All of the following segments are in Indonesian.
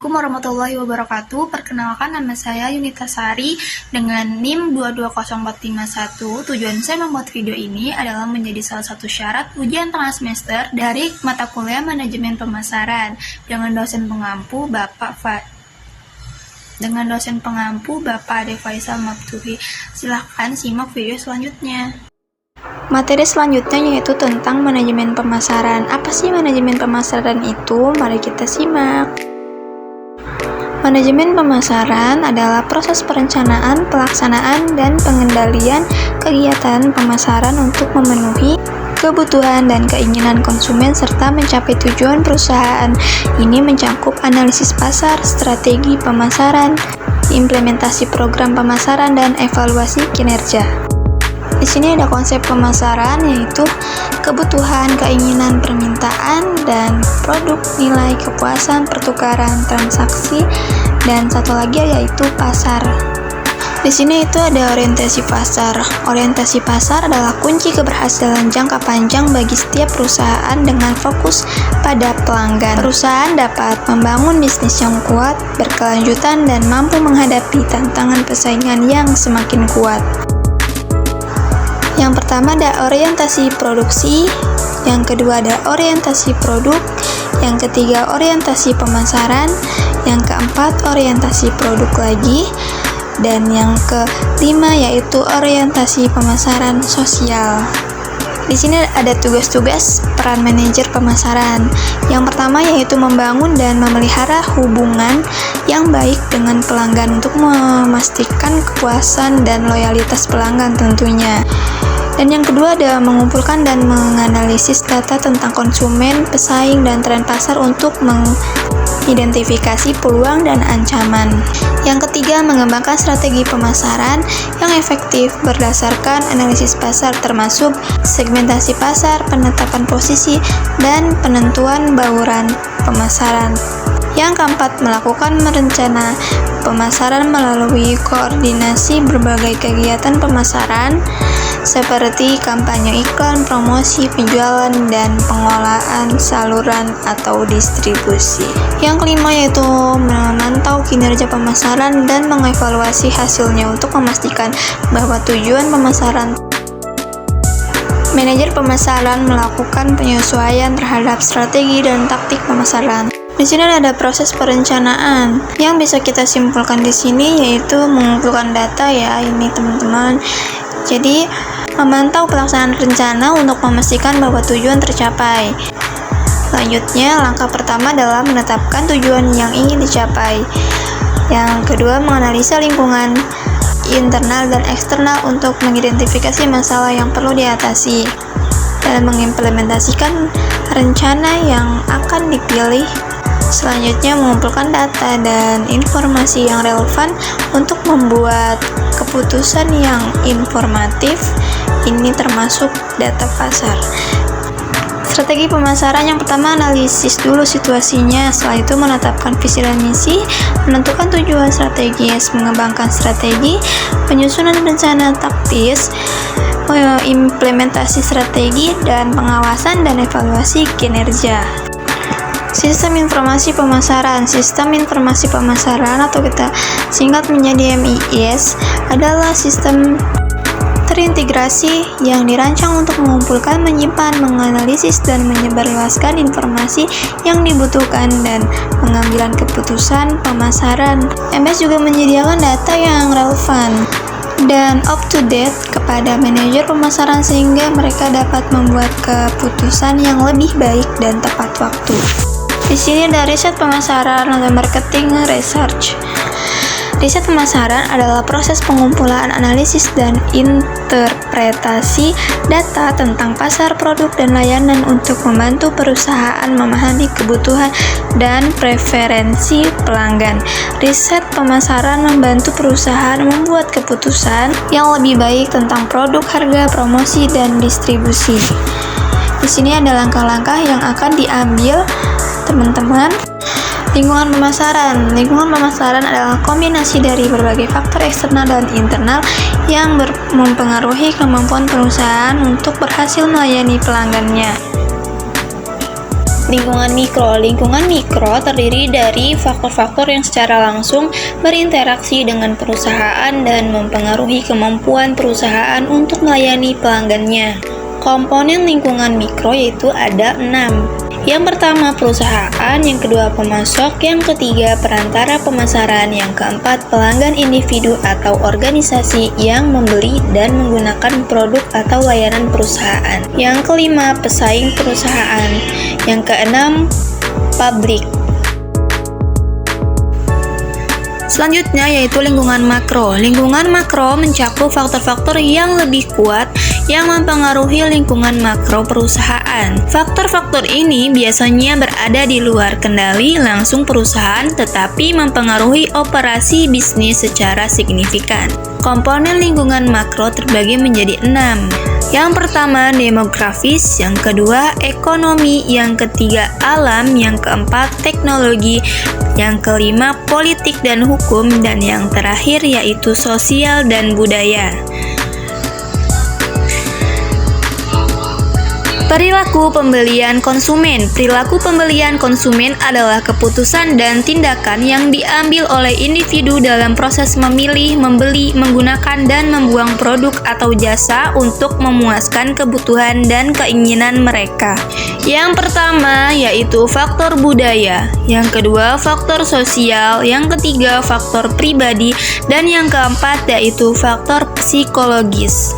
Assalamualaikum warahmatullahi wabarakatuh. Perkenalkan, nama saya Yunita Sari dengan NIM 220451. Tujuan saya membuat video ini adalah menjadi salah satu syarat ujian tengah semester dari mata kuliah manajemen pemasaran dengan dosen pengampu Bapak Ade Faisal Mabtuhi. Silahkan simak video selanjutnya. Materi selanjutnya yaitu tentang manajemen pemasaran. Apa sih manajemen pemasaran itu? Mari kita simak. Manajemen pemasaran adalah proses perencanaan, pelaksanaan, dan pengendalian kegiatan pemasaran untuk memenuhi kebutuhan dan keinginan konsumen serta mencapai tujuan perusahaan. Ini mencakup analisis pasar, strategi pemasaran, implementasi program pemasaran, dan evaluasi kinerja. Di sini ada konsep pemasaran yaitu kebutuhan, keinginan, permintaan, dan produk, nilai, kepuasan, pertukaran, transaksi, dan satu lagi yaitu pasar. Di sini itu ada orientasi pasar. Orientasi pasar adalah kunci keberhasilan jangka panjang bagi setiap perusahaan dengan fokus pada pelanggan. Perusahaan dapat membangun bisnis yang kuat, berkelanjutan, dan mampu menghadapi tantangan persaingan yang semakin kuat. Yang pertama ada orientasi produksi, yang kedua ada orientasi produk, yang ketiga orientasi pemasaran, yang keempat orientasi produk lagi, dan yang kelima yaitu orientasi pemasaran sosial. Di sini ada tugas-tugas peran manajer pemasaran. Yang pertama yaitu membangun dan memelihara hubungan yang baik dengan pelanggan untuk memastikan kepuasan dan loyalitas pelanggan tentunya. Dan yang kedua ada mengumpulkan dan menganalisis data tentang konsumen, pesaing, dan tren pasar untuk mengidentifikasi peluang dan ancaman. Yang ketiga, mengembangkan strategi pemasaran yang efektif berdasarkan analisis pasar termasuk segmentasi pasar, penetapan posisi, dan penentuan bauran pemasaran. Yang keempat, melakukan merencana pemasaran melalui koordinasi berbagai kegiatan pemasaran seperti kampanye iklan, promosi, penjualan, dan pengolahan saluran atau distribusi. Yang kelima yaitu memantau kinerja pemasaran dan mengevaluasi hasilnya untuk memastikan bahwa tujuan pemasaran. Manajer pemasaran melakukan penyesuaian terhadap strategi dan taktik pemasaran. Di sini ada proses perencanaan yang bisa kita simpulkan di sini yaitu mengumpulkan data ya ini teman-teman. Jadi memantau pelaksanaan rencana untuk memastikan bahwa tujuan tercapai. Selanjutnya, langkah pertama adalah menetapkan tujuan yang ingin dicapai. Yang kedua, menganalisa lingkungan internal dan eksternal untuk mengidentifikasi masalah yang perlu diatasi dan mengimplementasikan rencana yang akan dipilih. Selanjutnya, mengumpulkan data dan informasi yang relevan untuk membuat keputusan yang informatif. Ini termasuk data pasar. Strategi pemasaran yang pertama, analisis dulu situasinya. Setelah itu menetapkan visi dan misi, menentukan tujuan strategis, mengembangkan strategi, penyusunan rencana taktis, implementasi strategi, dan pengawasan dan evaluasi kinerja. Sistem informasi pemasaran. Sistem informasi pemasaran atau kita singkat menjadi MIS adalah sistem terintegrasi yang dirancang untuk mengumpulkan, menyimpan, menganalisis, dan menyebarluaskan informasi yang dibutuhkan dan pengambilan keputusan pemasaran. MS juga menyediakan data yang relevan dan up to date kepada manajer pemasaran sehingga mereka dapat membuat keputusan yang lebih baik dan tepat waktu. Di sini ada riset pemasaran atau marketing research. Riset pemasaran adalah proses pengumpulan, analisis, dan interpretasi data tentang pasar, produk, dan layanan untuk membantu perusahaan memahami kebutuhan dan preferensi pelanggan. Riset pemasaran membantu perusahaan membuat keputusan yang lebih baik tentang produk, harga, promosi, dan distribusi. Di sini ada langkah-langkah yang akan diambil teman-teman. Lingkungan pemasaran. Lingkungan pemasaran adalah kombinasi dari berbagai faktor eksternal dan internal yang mempengaruhi kemampuan perusahaan untuk berhasil melayani pelanggannya. Lingkungan mikro. Lingkungan mikro terdiri dari faktor-faktor yang secara langsung berinteraksi dengan perusahaan dan mempengaruhi kemampuan perusahaan untuk melayani pelanggannya. Komponen lingkungan mikro yaitu ada 6. Yang pertama perusahaan, yang kedua pemasok, yang ketiga perantara pemasaran, yang keempat pelanggan individu atau organisasi yang membeli dan menggunakan produk atau layanan perusahaan, yang kelima pesaing perusahaan, yang keenam publik. Selanjutnya yaitu lingkungan makro. Lingkungan makro mencakup faktor-faktor yang lebih kuat yang mempengaruhi lingkungan makro perusahaan. Faktor-faktor ini biasanya berada di luar kendali langsung perusahaan tetapi mempengaruhi operasi bisnis secara signifikan. Komponen lingkungan makro terbagi menjadi 6. Yang pertama demografis, yang kedua ekonomi, yang ketiga alam, yang keempat teknologi, yang kelima politik dan hukum, dan yang terakhir yaitu sosial dan budaya. Perilaku pembelian konsumen. Perilaku pembelian konsumen adalah keputusan dan tindakan yang diambil oleh individu dalam proses memilih, membeli, menggunakan, dan membuang produk atau jasa untuk memuaskan kebutuhan dan keinginan mereka. Yang pertama yaitu faktor budaya, yang kedua faktor sosial, yang ketiga faktor pribadi, dan yang keempat yaitu faktor psikologis.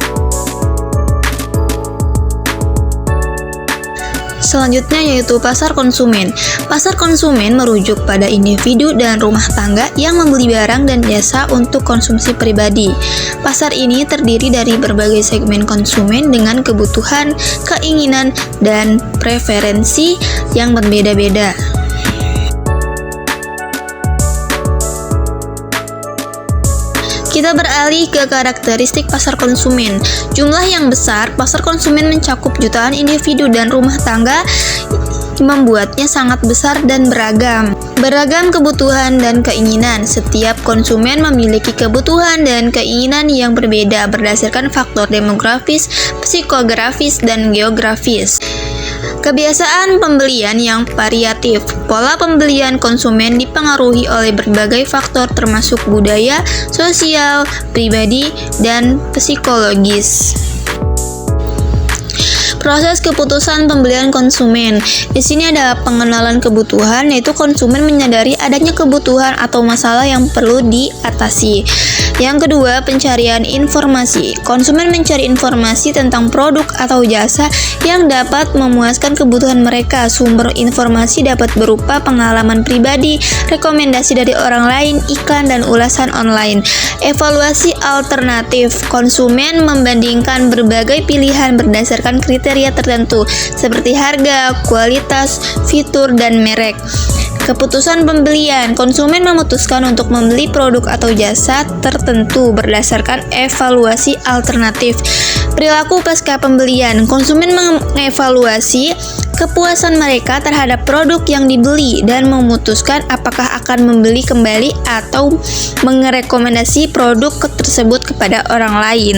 Selanjutnya yaitu pasar konsumen. Pasar konsumen merujuk pada individu dan rumah tangga yang membeli barang dan jasa untuk konsumsi pribadi. Pasar ini terdiri dari berbagai segmen konsumen dengan kebutuhan, keinginan, dan preferensi yang berbeda-beda. Kita beralih ke karakteristik pasar konsumen. Jumlah yang besar, pasar konsumen mencakup jutaan individu dan rumah tangga, membuatnya sangat besar dan beragam. Beragam kebutuhan dan keinginan. Setiap konsumen memiliki kebutuhan dan keinginan yang berbeda berdasarkan faktor demografis, psikografis, dan geografis. Kebiasaan pembelian yang variatif. Pola pembelian konsumen dipengaruhi oleh berbagai faktor termasuk budaya, sosial, pribadi, dan psikologis. Proses keputusan pembelian konsumen. Di sini ada pengenalan kebutuhan, yaitu konsumen menyadari adanya kebutuhan atau masalah yang perlu diatasi. Yang kedua, pencarian informasi. Konsumen mencari informasi tentang produk atau jasa yang dapat memuaskan kebutuhan mereka. Sumber informasi dapat berupa pengalaman pribadi, rekomendasi dari orang lain, iklan, dan ulasan online. Evaluasi alternatif. Konsumen membandingkan berbagai pilihan berdasarkan kriteria tertentu seperti harga, kualitas, fitur, dan merek. Keputusan pembelian. Konsumen memutuskan untuk membeli produk atau jasa tertentu berdasarkan evaluasi alternatif. Perilaku pasca pembelian. Konsumen mengevaluasi kepuasan mereka terhadap produk yang dibeli dan memutuskan apakah akan membeli kembali atau merekomendasi produk tersebut kepada orang lain.